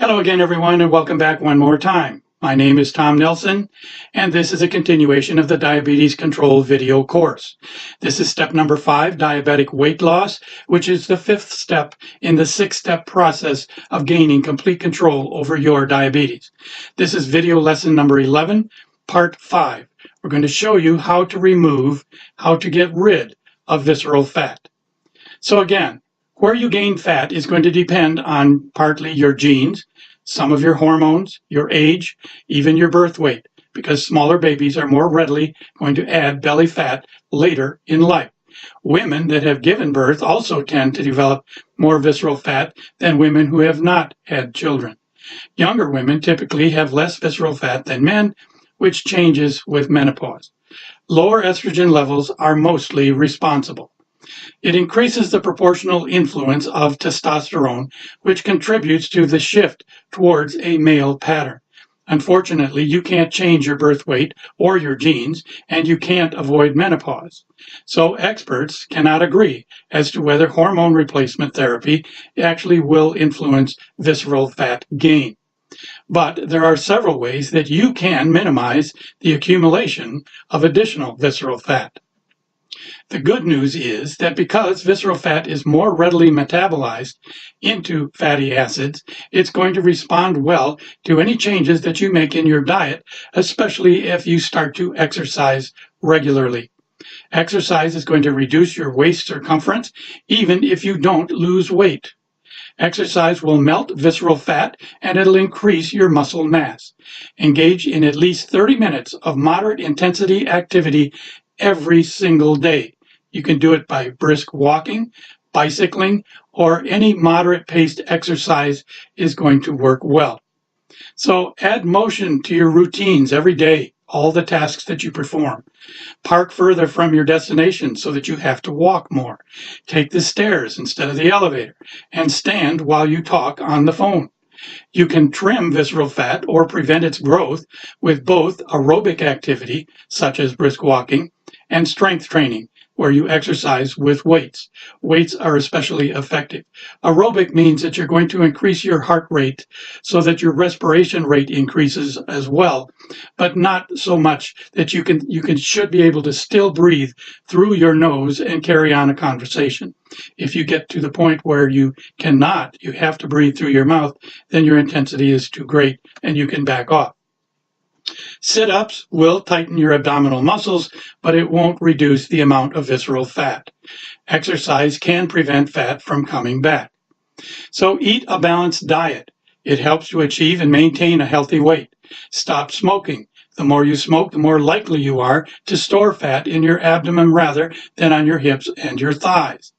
Hello again, everyone, and welcome back one more time. My name is Tom Nelson, and this is a continuation of the Diabetes Control video course. This is step number 5, diabetic weight loss, which is the 5th step in the 6-step process of gaining complete control over your diabetes. This is video lesson number 11, part 5. We're going to show you how to get rid of visceral fat. So again, where you gain fat is going to depend on partly your genes, some of your hormones, your age, even your birth weight, because smaller babies are more readily going to add belly fat later in life. Women that have given birth also tend to develop more visceral fat than women who have not had children. Younger women typically have less visceral fat than men, which changes with menopause. Lower estrogen levels are mostly responsible. It increases the proportional influence of testosterone, which contributes to the shift towards a male pattern. Unfortunately, you can't change your birth weight or your genes, and you can't avoid menopause. So experts cannot agree as to whether hormone replacement therapy actually will influence visceral fat gain. But there are several ways that you can minimize the accumulation of additional visceral fat. The good news is that because visceral fat is more readily metabolized into fatty acids, it's going to respond well to any changes that you make in your diet, especially if you start to exercise regularly. Exercise is going to reduce your waist circumference, even if you don't lose weight. Exercise will melt visceral fat and it'll increase your muscle mass. Engage in at least 30 minutes of moderate intensity activity every single day. You can do it by brisk walking, bicycling, or any moderate paced exercise is going to work well. So add motion to your routines every day, all the tasks that you perform. Park further from your destination so that you have to walk more. Take the stairs instead of the elevator, and stand while you talk on the phone. You can trim visceral fat or prevent its growth with both aerobic activity, such as brisk walking, and strength training, where you exercise with weights. Weights are especially effective. Aerobic means that you're going to increase your heart rate so that your respiration rate increases as well, but not so much that you should be able to still breathe through your nose and carry on a conversation. If you get to the point where you cannot, you have to breathe through your mouth, then your intensity is too great and you can back off. Sit-ups will tighten your abdominal muscles, but it won't reduce the amount of visceral fat. Exercise can prevent fat from coming back. So eat a balanced diet. It helps you achieve and maintain a healthy weight. Stop smoking. The more you smoke, the more likely you are to store fat in your abdomen rather than on your hips and your thighs.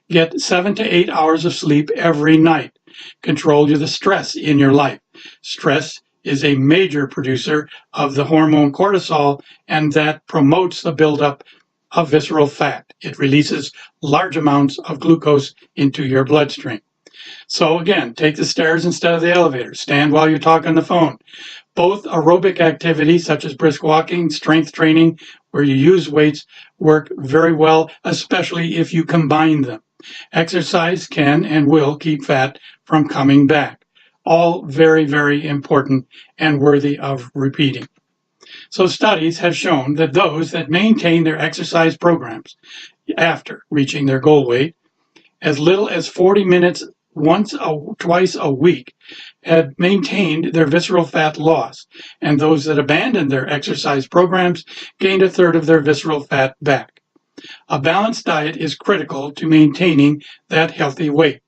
Get 7 to 8 hours of sleep every night. Control the stress in your life. Stress is a major producer of the hormone cortisol, and that promotes the buildup of visceral fat. It releases large amounts of glucose into your bloodstream. So again, take the stairs instead of the elevator. Stand while you talk on the phone. Both aerobic activities, such as brisk walking, strength training, where you use weights, work very well, especially if you combine them. Exercise can and will keep fat from coming back. All very, very important and worthy of repeating. So studies have shown that those that maintain their exercise programs after reaching their goal weight, as little as 40 minutes twice a week, had maintained their visceral fat loss, and those that abandoned their exercise programs gained a third of their visceral fat back. A balanced diet is critical to maintaining that healthy weight.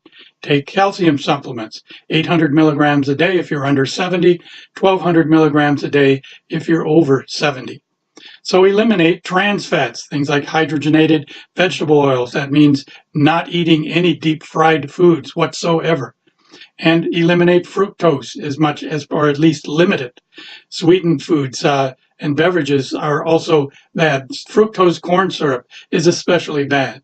Take calcium supplements, 800 milligrams a day if you're under 70, 1200 milligrams a day if you're over 70. So eliminate trans fats, things like hydrogenated vegetable oils. That means not eating any deep fried foods whatsoever. And eliminate fructose as much as, or at least limit it. Sweetened foods and beverages are also bad. Fructose corn syrup is especially bad.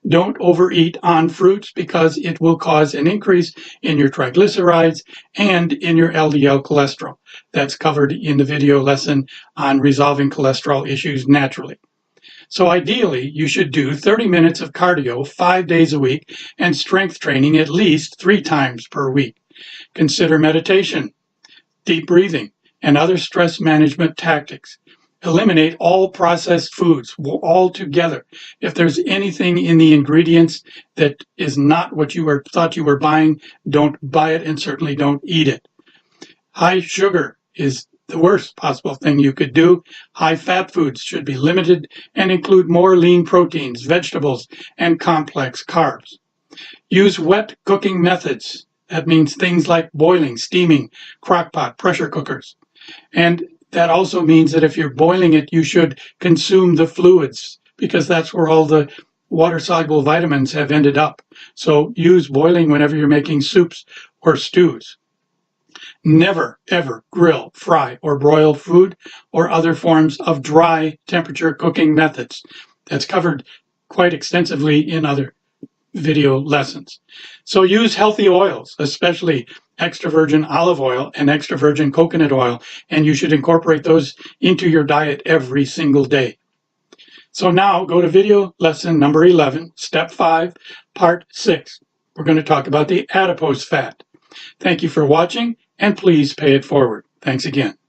Don't overeat on fruits because it will cause an increase in your triglycerides and in your LDL cholesterol. That's covered in the video lesson on resolving cholesterol issues naturally. So ideally, you should do 30 minutes of cardio 5 days a week and strength training at least 3 times per week. Consider meditation, deep breathing, and other stress management tactics. Eliminate all processed foods altogether. If there's anything in the ingredients that is not what you thought you were buying, don't buy it and certainly don't eat it. High sugar is the worst possible thing you could do. High fat foods should be limited and include more lean proteins, vegetables, and complex carbs. Use wet cooking methods. That means things like boiling, steaming, crockpot, pressure cookers. And that also means that if you're boiling it, you should consume the fluids because that's where all the water-soluble vitamins have ended up. So use boiling whenever you're making soups or stews. Never, ever grill, fry, or broil food or other forms of dry temperature cooking methods. That's covered quite extensively in other video lessons. So use healthy oils, especially extra virgin olive oil and extra virgin coconut oil, and you should incorporate those into your diet every single day. So now go to video lesson number 11, step 5, part 6. We're going to talk about the adipose fat. Thank you for watching, and please pay it forward. Thanks again.